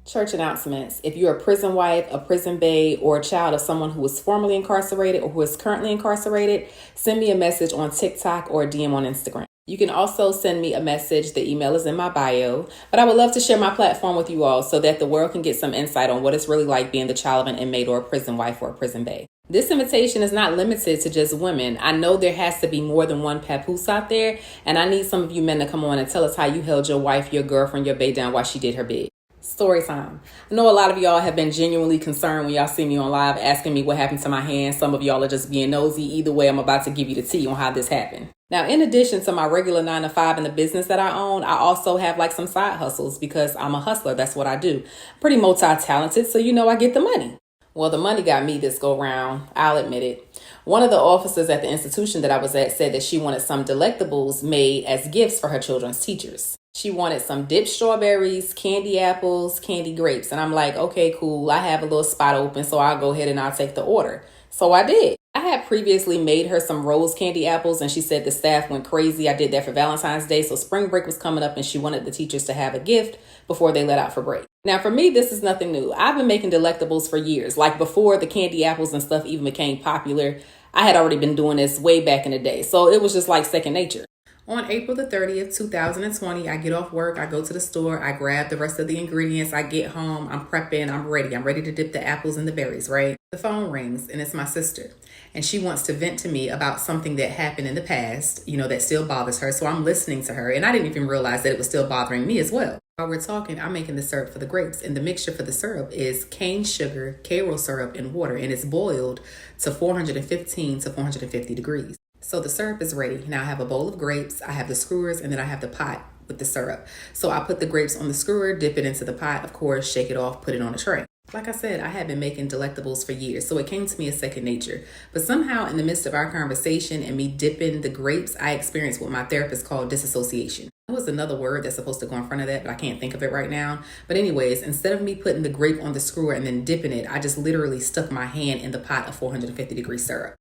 Church announcements. If you're a prison wife, a prison bae, or a child of someone who was formerly incarcerated or who is currently incarcerated, send me a message on TikTok or a DM on Instagram. You can also send me a message. The email is in my bio. But I would love to share my platform with you all so that the world can get some insight on what it's really like being the child of an inmate or a prison wife or a prison bae. This invitation is not limited to just women. I know there has to be more than one papoose out there, and I need some of you men to come on and tell us how you held your wife, your girlfriend, your bae down while she did her bid. Story time. I know a lot of y'all have been genuinely concerned when y'all see me on live asking me what happened to my hand. Some of y'all are just being nosy. Either way, I'm about to give you the tea on how this happened. Now, in addition to my regular 9 to 5 in the business that I own, I also have like some side hustles because I'm a hustler. That's what I do. Pretty multi-talented, so I get the money. Well, the money got me this go round. I'll admit it. One of the officers at the institution that I was at said that she wanted some delectables made as gifts for her children's teachers. She wanted some dipped strawberries, candy apples, candy grapes. And I'm like, okay, cool. I have a little spot open, so I'll go ahead and I'll take the order. So I did. I had previously made her some rose candy apples, and she said the staff went crazy. I did that for Valentine's Day. So spring break was coming up, and she wanted the teachers to have a gift before they let out for break. Now, for me, this is nothing new. I've been making delectables for years. Like before the candy apples and stuff even became popular, I had already been doing this way back in the day. So it was just like second nature. On April the 30th, 2020, I get off work, I go to the store, I grab the rest of the ingredients, I get home, I'm prepping, I'm ready to dip the apples and the berries, right? The phone rings and it's my sister, and she wants to vent to me about something that happened in the past, that still bothers her. So I'm listening to her, and I didn't even realize that it was still bothering me as well. While we're talking, I'm making the syrup for the grapes, and the mixture for the syrup is cane sugar, Karo syrup, and water, and it's boiled to 415 to 450 degrees. So the syrup is ready. Now I have a bowl of grapes, I have the skewers, and then I have the pot with the syrup. So I put the grapes on the skewer, dip it into the pot, of course, shake it off, put it on a tray. Like I said, I had been making delectables for years, so it came to me as second nature. But somehow in the midst of our conversation and me dipping the grapes, I experienced what my therapist called disassociation. There was another word that's supposed to go in front of that, but I can't think of it right now. But anyways, instead of me putting the grape on the skewer and then dipping it, I just literally stuck my hand in the pot of 450 degree syrup.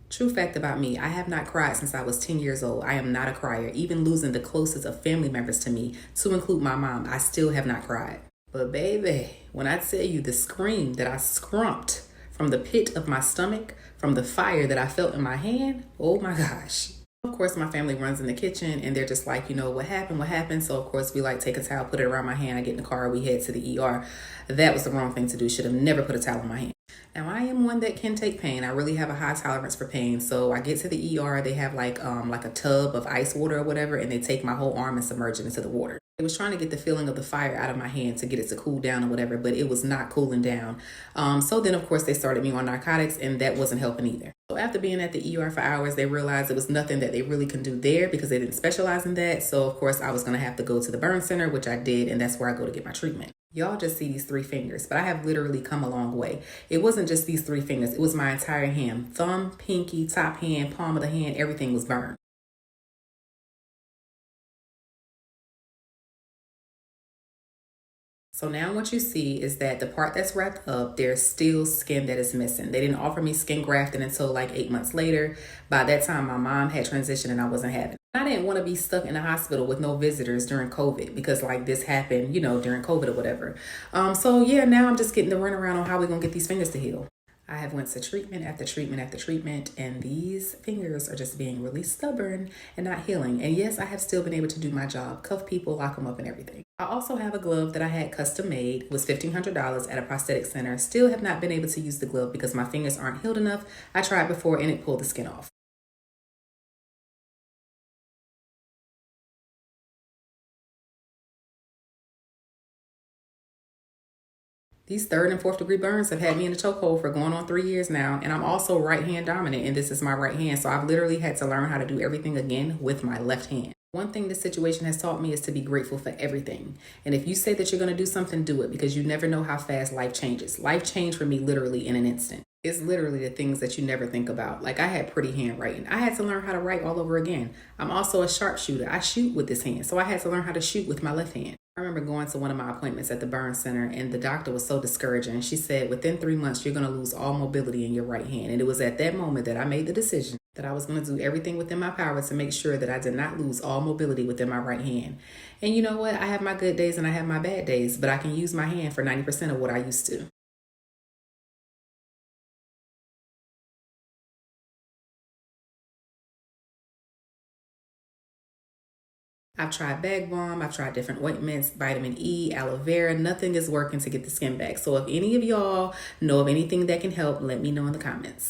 True fact about me, I have not cried since I was 10 years old. I am not a crier. Even losing the closest of family members to me, to include my mom, I still have not cried. But baby, when I tell you the scream that I scrumped from the pit of my stomach, from the fire that I felt in my hand, oh my gosh. Of course, my family runs in the kitchen and they're just like, what happened? So of course we take a towel, put it around my hand. I get in the car, we head to the ER. That was the wrong thing to do. Should have never put a towel on my hand. Now, I am one that can take pain. I really have a high tolerance for pain. So I get to the ER. They have like a tub of ice water or whatever, and they take my whole arm and submerge it into the water. They was trying to get the feeling of the fire out of my hand to get it to cool down or whatever, but it was not cooling down. So then, of course, they started me on narcotics, and that wasn't helping either. So after being at the ER for hours, they realized there was nothing that they really can do there because they didn't specialize in that. So, of course, I was going to have to go to the burn center, which I did, and that's where I go to get my treatment. Y'all just see these 3 fingers, but I have literally come a long way. It wasn't just these 3 fingers. It was my entire hand. Thumb, pinky, top hand, palm of the hand, everything was burned. So now what you see is that the part that's wrapped up, there's still skin that is missing. They didn't offer me skin grafting until like 8 months later. By that time, my mom had transitioned and I wasn't having it. I didn't want to be stuck in the hospital with no visitors during COVID because like this happened, during COVID or whatever. So yeah, now I'm just getting the runaround on how we're going to get these fingers to heal. I have went to treatment after treatment after treatment, and these fingers are just being really stubborn and not healing. And yes, I have still been able to do my job, cuff people, lock them up and everything. I also have a glove that I had custom made. It was $1,500 at a prosthetic center. Still have not been able to use the glove because my fingers aren't healed enough. I tried before and it pulled the skin off. These 3rd and 4th degree burns have had me in a chokehold for going on 3 years now. And I'm also right hand dominant, and this is my right hand. So I've literally had to learn how to do everything again with my left hand. One thing this situation has taught me is to be grateful for everything. And if you say that you're going to do something, do it, because you never know how fast life changes. Life changed for me literally in an instant. It's literally the things that you never think about. Like I had pretty handwriting. I had to learn how to write all over again. I'm also a sharpshooter. I shoot with this hand. So I had to learn how to shoot with my left hand. I remember going to one of my appointments at the burn center, and the doctor was so discouraging. She said, within 3 months, you're going to lose all mobility in your right hand. And it was at that moment that I made the decision that I was going to do everything within my power to make sure that I did not lose all mobility within my right hand. And you know what? I have my good days and I have my bad days, but I can use my hand for 90% of what I used to. I've tried Bag Balm, I've tried different ointments, vitamin E, aloe vera. Nothing is working to get the skin back. So if any of y'all know of anything that can help, let me know in the comments.